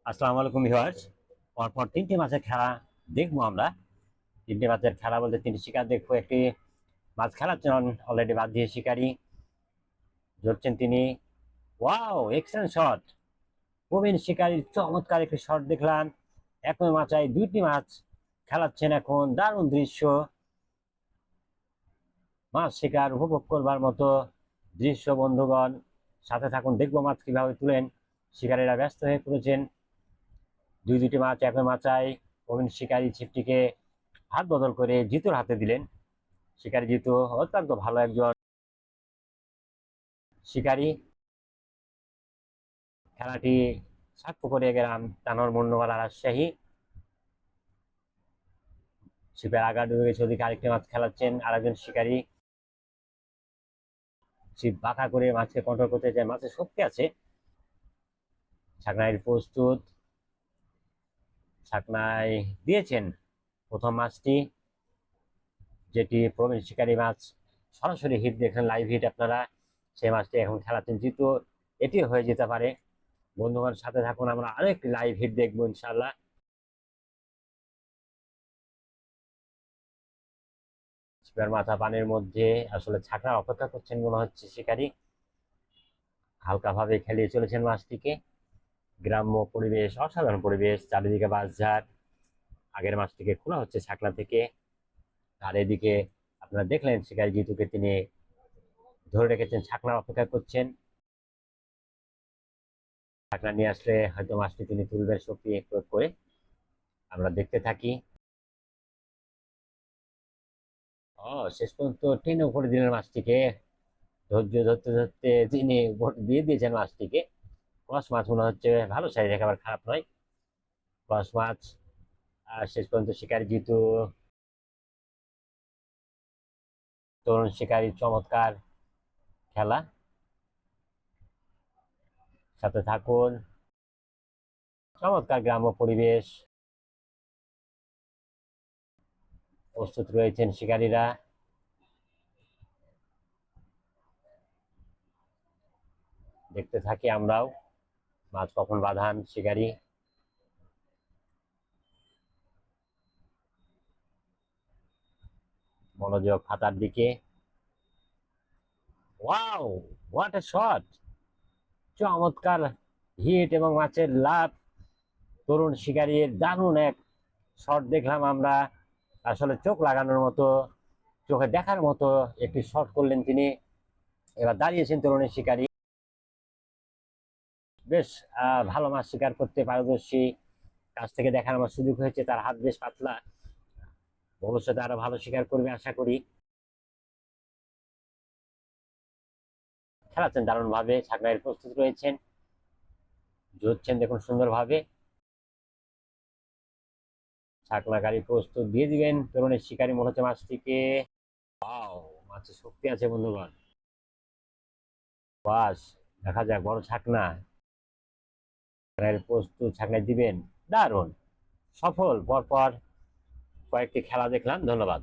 আসসালামু আলাইকুম ভিউয়ার্স। পরপর তিনটি মাছের খেলা দেখবো আমরা। তিনটি মাছের খেলা বলতে তিনটি শিকার দেখবো। একটি মাছ খেলাচ্ছেন অলরেডি বাদ দিয়ে শিকারি ধরছেন তিনি। Wow, excellent shot! প্রবীণ শিকারীর চমৎকার একটি শট দেখলাম। একই মাচায় দুইটি মাছ খেলাচ্ছেন এখন, দারুণ দৃশ্য। মাছ শিকার উপভোগ করবার মতো দৃশ্য বন্ধুগণ। সাথে থাকুন, দেখবো মাছ কিভাবে তুলেন। শিকারীরা ব্যস্ত হয়ে পড়েছেন। দুইটি মাছ একই মাচায়। প্রবীণ শিকারী ছিপটিকে হাত বদল করে জিতুর হাতে দিলেন। শিকারী জিতু অত্যন্ত ভালো একজন শিকারী। খেলাটি সাক্ষ্য করে গেলাম তানোর মন্যবালা রাজশাহী। ছিপের আগা ডুবে গেছে, ওদিকে আরেকটি মাছ খেলাচ্ছেন আরেকজন শিকারী। ছিপ বাঁকা করে মাছকে কন্ট্রোল করতে যায়, মাছের শক্তি আছে। ছাকনায় প্রস্তুত, ছাকনায় দিয়েছেন প্রথম মাছটি, যেটি প্রবীণ শিকারী মাছ। সরাসরি হিট দেখলেন, লাইভ হিট আপনারা। সেই মাছটি এখন খেলাচ্ছেন জিতু। এটি হয়ে যেতে পারে। বন্ধুগণ সাথে থাকুন, আমরা আরো একটি লাইভ হিট দেখবো ইনশাল্লাহ। ছিপের মাথা পানির মধ্যে, আসলে ছাকরার অপেক্ষা করছেন মনে হচ্ছে শিকারী। হালকা ভাবে খেলিয়ে চলেছেন মাছটিকে। গ্রাম্য পরিবেশ, অসাধারণ পরিবেশ, চারিদিকে বাঁশঝাড়। আগের মাছটিকে খোলা হচ্ছে ছাকলা থেকে। আর এদিকে আপনারা দেখলেন শিকারী জিতুকে তিনি ধরে রেখেছেন, ছাকনার অপেক্ষা করছেন। ছাকনা নিয়ে আসলে হয়তো মাছটি তিনি তুলবেন শক্তি প্রয়োগ করে। আমরা দেখতে থাকি। শেষ পর্যন্ত টেনে উপরে দিলেন মাছটিকে। ধৈর্য ধরতে ধরতে তিনি উপর দিয়ে দিয়েছেন মাছটিকে। ক্রস মাছ মনে হচ্ছে, ভালো সাইজ, একেবারে খারাপ নয়। ক্রস মাছ। আর শেষ পর্যন্ত শিকারী জিতু। তরুণ শিকারী চমৎকার খেলা। সাথে থাকুন। চমৎকার গ্রাম্য পরিবেশ। প্রস্তুত রয়েছেন শিকারীরা। দেখতে থাকি আমরাও মাছ কখন বাঁধান শিকারী। মনোযোগ খাতার দিকে। Wow, what a shot! চমৎকার হিট এবং মাছের লাভ। তরুণ শিকারীর দারুণ এক শট দেখলাম আমরা। আসলে চোখ লাগানোর মতো, চোখে দেখার মতো একটি শট করলেন তিনি। এবার দাঁড়িয়েছেন তরুণের শিকারী। বেশ ভালো মাছ শিকার করতে পারদর্শী। কাছ থেকে দেখার আমার সুযোগ হয়েছে, তার হাত বেশ পাতলা। ভবিষ্যতে আরো ভালো শিকার করবে আশা করি। খেলাচ্ছেন দারুণ ভাবে, ছাকনায় প্রস্তুত রয়েছেন, জুটছেন দেখুন সুন্দরভাবে। ছাকনা গাড়ি প্রস্তুত, দিয়ে দিবেন তরুণের শিকারী মনে হচ্ছে মাছটিকে। ওয়াও, মাছের শক্তি আছে বন্ধুগণ। বাস, দেখা যাক বড় ছাকনা। প্রস্তুত, ছাকনায় দিবেন। দারুণ সফল। পরপর কয়েকটি খেলা দেখলাম। ধন্যবাদ।